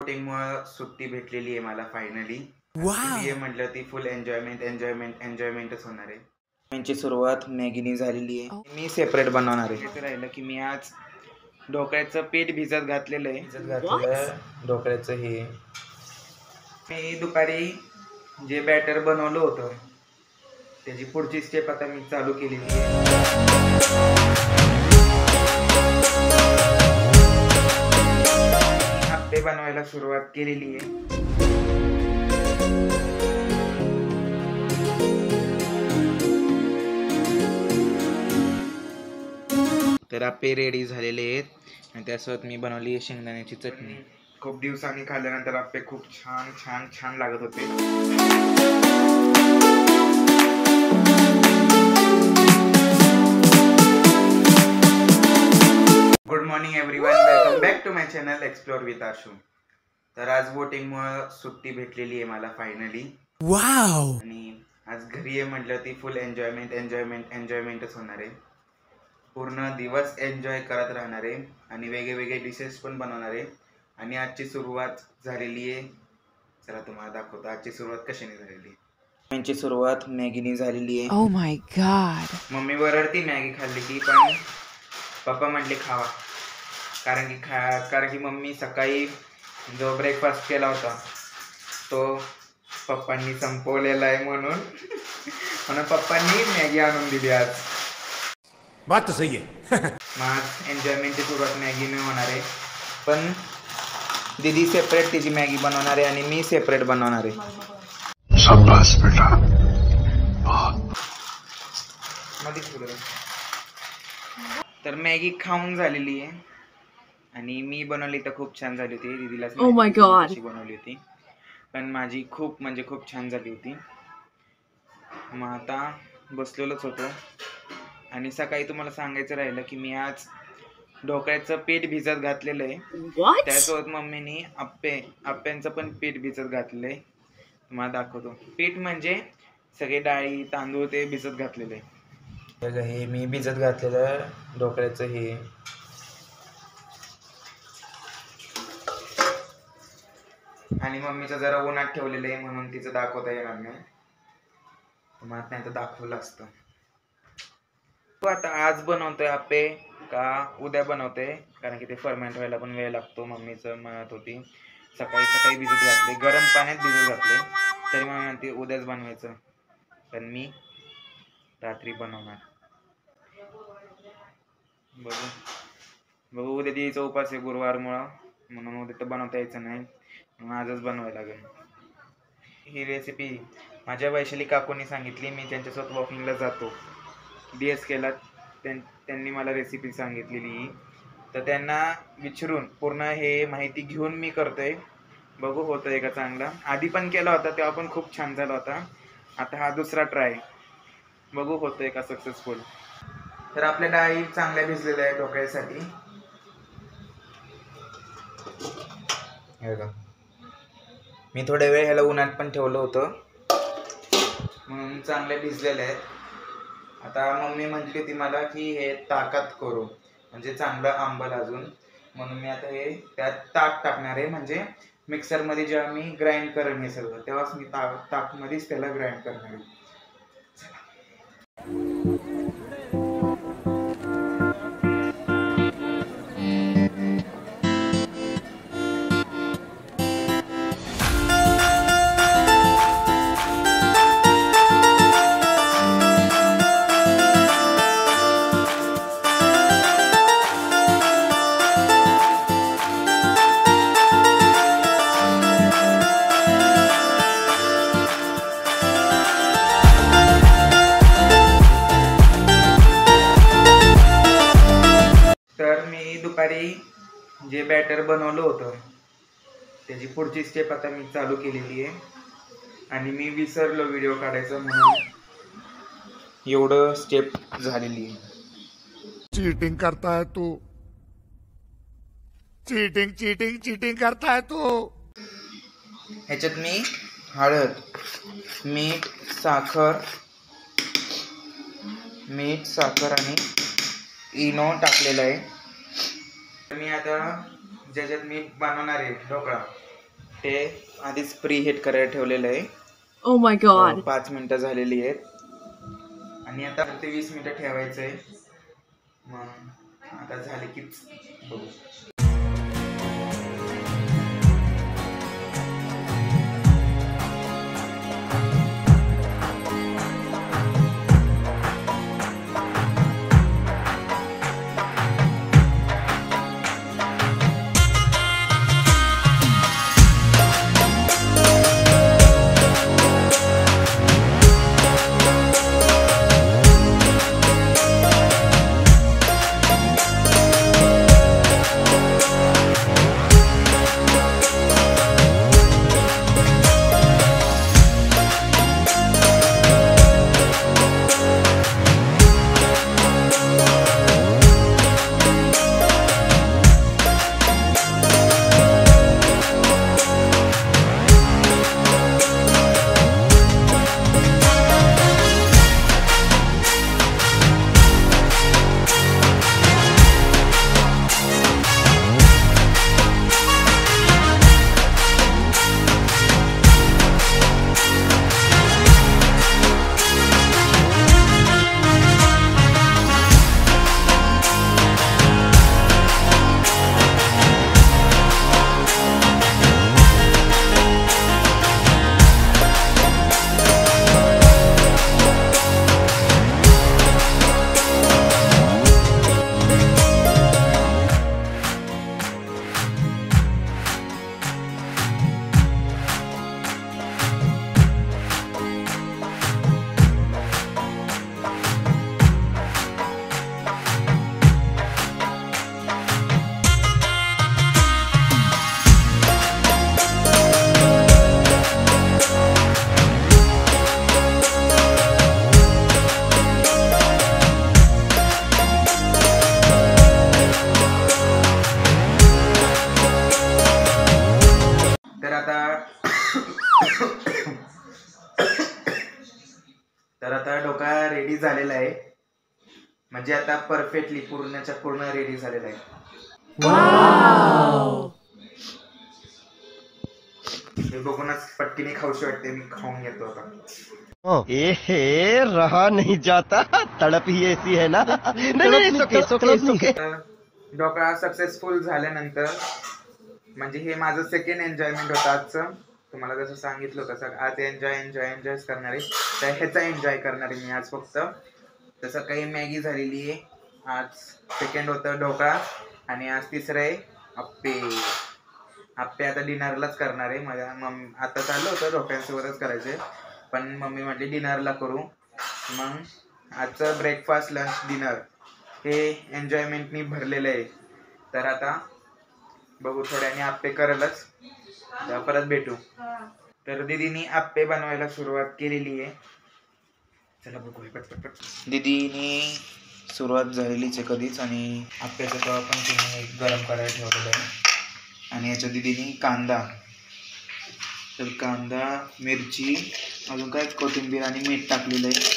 वोटिंगमुळे सुट्टी भेटलेली आहे मला फायनली. वाव म्हटलं ती फुल एन्जॉयमेंटच होणार आहे. त्यांची सुरुवात मॅगीने झालेली आहे. मी सेपरेट बनवणार आहे. असं राहिलं की मी आज ढोकळ्याचं पीठ भिजत घातलेलं आहे. ढोकळ्याचं हे मी दुपारी जे बॅटर बनवलं होतं त्याची पुढची स्टेप आता मी चालू केलेली आहे. आप्पे बनवायला सुरुवात केलेली आहे. तर आप्पे रेडी झालेले आहेत आणि त्यासोबत मी बनवली आहे शेंगदाण्याची चटणी. खूप दिवसांनी खाल्ल्यानंतर आप्पे खूप छान छान छान लागत होते. Good morning everyone, welcome back to my channel explore with Ashu. तर आज वोटिंगमुळे सुट्टी भेटलेली आहे मला फायनली. वाव. आणि आज घरी आहे म्हटलं ती फुल एन्जॉयमेंटच होणार आहे. पूर्ण दिवस एन्जॉय करत राहणार आहे आणि वेगळे डिशेस पण बनवणार आहे. आणि आजची सुरुवात झालेली आहे. चला तुम्हाला दाखवतो आजची सुरुवात कशाने झालेली आहे. त्यांची सुरुवात मॅगीने झालेली आहे. Oh my God. मम्मी वरती मॅगी खाल्ली की पण पप्पा म्हटले खावा, कारण की मम्मी सकाळी जो ब्रेकफास्ट केला होता तो पप्पांनी संपवलेला आहे म्हणून पप्पांनी मॅगी आणून दिली आज. बात तो सही आहे. मग एन्जॉयमेंटची सुरुवात मॅगीने होणार आहे. पण दीदी सेपरेट तिची मॅगी बनवणार आहे आणि मी सेपरेट बनवणार आहे. शाबाश बेटा. तर मॅगी खाऊन झालेली आहे आणि मी बनवली तर खूप छान झाली होती. दीदीला बनवली होती पण माझी खूप छान झाली होती. मग आता बसलेलोच होतो आणि सकाळी तुम्हाला सांगायचं राहिलं की मी आज ढोकळ्याचं पीठ भिजत घातलेलं आहे. त्यासोबत मम्मीनी आप्प्यांचं पण पीठ भिजत घातलेलं आहे. तुम्हाला दाखवतो. पीठ म्हणजे सगळे डाळी तांदूळ ते भिजत घातलेलं आहे. हे मी भिजत घातलेलं ढोकळ्याचं हे आणि मम्मीचं जरा उन्हात ठेवलेलं आहे म्हणून तिचं दाखवता येणार नाही. तुम्हाला नाही तर दाखवलं असतं. आता आज बनवतोय आप्पे का उद्या बनवतोय, कारण की ते फर्मेंट व्हायला पण वेळ लागतो. मम्मीचं म्हणत होती सकाळी भिजत घातले, गरम पाण्यात भिजत घातले, तरी मम्मी म्हणते उद्याच बनवायचं, पण मी रात्री बनवणार. बघू उद्या द्यायचा उपास आहे गुरुवारमुळं, म्हणून उद्या तर बनवता यायचं नाही, म्हणून आजच बनवायला लागेल. ही रेसिपी माझ्या वैशाली काकूंनी सांगितली. मी त्यांच्यासोबत वॉकिंगला जातो DSKला, त्यांनी मला रेसिपी सांगितलेली. तर त्यांना विचारून पूर्ण हे माहिती घेऊन मी करतोय. बघू होतंय का चांगला. आधी पण केला होता तेव्हा पण खूप छान झाला होता. आता हा दुसरा ट्राय, बघू होतोय का सक्सेसफुल. तर आपल्या डाळी चांगल्या भिजलेल्या आहे ढोकळ्यासाठी. मी थोड्या वेळ ह्याला उन्हात पण ठेवलं होतं म्हणून चांगले भिजलेले आहेत. आता मम्मी म्हटली होती मला की हे ताकात करू म्हणजे चांगलं आंबल अजून, म्हणून मी आता हे त्यात ताक टाकणार आहे. म्हणजे मिक्सरमध्ये जेव्हा मी ग्राइंड करेन हे सगळं तेव्हाच मी ताकमध्येच त्याला ग्राइंड करणार आहे. तर मी दुपारी जे बॅटर बनवलं होतं त्याची पुढची स्टेप आता मी चालू केलेली आहे आणि मी विसरलो व्हिडिओ काढायचं म्हणून एवढं स्टेप झालेली आहे. चीटिंग करता है तू, चीटिंग करता है तू. ह्याच्यात मी हळद, मीठ, साखर आणि इनो टाकलेलं आहे. मी आता ज्याच्यात मी बनवणार आहे ढोकळा ते आधीच प्री हीट करायला ठेवलेलं आहे. Oh my god. 5 मिनिटं झालेली आहेत आणि आता ते 20 मिनिटं ठेवायचं आहे. मग आता झाले की बघू. तर आता डोका रेडी झालेला आहे. म्हणजे आता परफेक्टली पूर्णच्या पूर्ण रेडी झालेला आहे. हे बघूनच पटकीने खाऊशी वाटते. मी खाऊन घेतो आता. ए रहा नहीं जाता, तड़प ही ऐसी है ना. नहीं, डोका सक्सेसफुल झाल्यानंतर म्हणजे हे माझं सेकंड एन्जॉयमेंट होतं आजचं. तुम्हाला जसं सांगितलं तसं आज एन्जॉयच करणार आहे. तर ह्याचा एन्जॉय करणार आहे मी आज फक्त. तसं काही मॅगी झालेली आहे. आज सेकंड होतं ढोकळा आणि आज तिसरं आहे आप्पे आता डिनरलाच करणार आहे. माझ्या आता चाललं होतं ढोकळ्यांसोबतच करायचं पण मम्मी म्हटली डिनरला करू. मग आजचं ब्रेकफास्ट लंच डिनर हे एन्जॉयमेंटनी भरलेलं आहे. तर आता बघू थोड्याने आप्पे करलच. परत भेटू. तर दीदीनी आप्पे बनवायला सुरुवात केलेली आहे. चला बघू पटपट. दीदीने सुरुवात झालेलीच आहे कधीच. आणि आप्याचं तवा पण तिने गरम करायला ठेवलेलं आहे. आणि याच्या दीदीने कांदा, तर कांदा, मिरची, अजून काय कोथिंबीर आणि मीठ टाकलेलं आहे.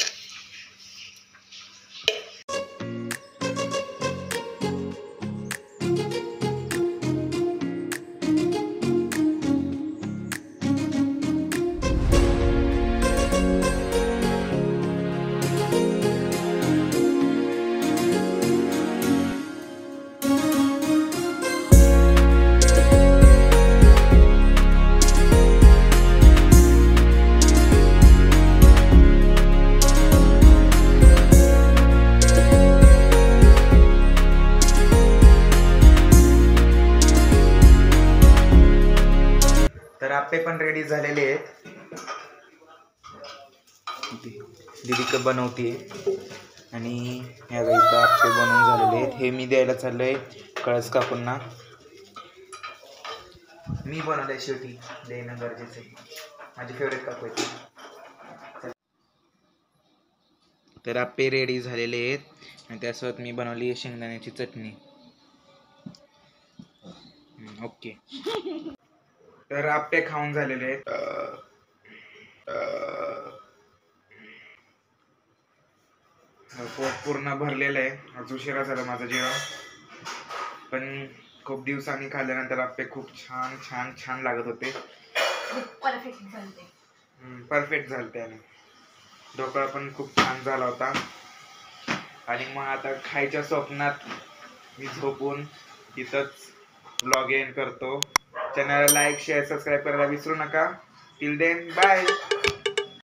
तर आप्पे पण रेडी झालेले आहेत. दीदी बनवते आणि ह्या वेळेस आप्पे बनवून झालेले आहेत. हे मी द्यायला चाललोय कळस काकूंना. मी बनवलंय, शेवटी देणं गरजेचं आहे. माझी फेवरेट काकू आहे. तर आप्पे रेडी झालेले आहेत आणि त्यासोबत मी बनवली आहे शेंगदाण्याची चटणी. ओके. तर आप्पे खाऊन झालेले आहेत. पोट पूर्ण भरलेलं आहे. आज उशिरा झाला माझं जेवण पण खूप दिवसांनी खाल्ल्यानंतर आप्पे खूप छान छान छान लागत होते. परफेक्ट झालते आणि ढोकळा पण खूप छान झाला होता. आणि मग आता खायच्या स्वप्नात मी झोपून तिथंच ब्लॉग एंड करतो. चॅनलला लाईक शेअर सबस्क्राईब करायला विसरू नका. Till then bye.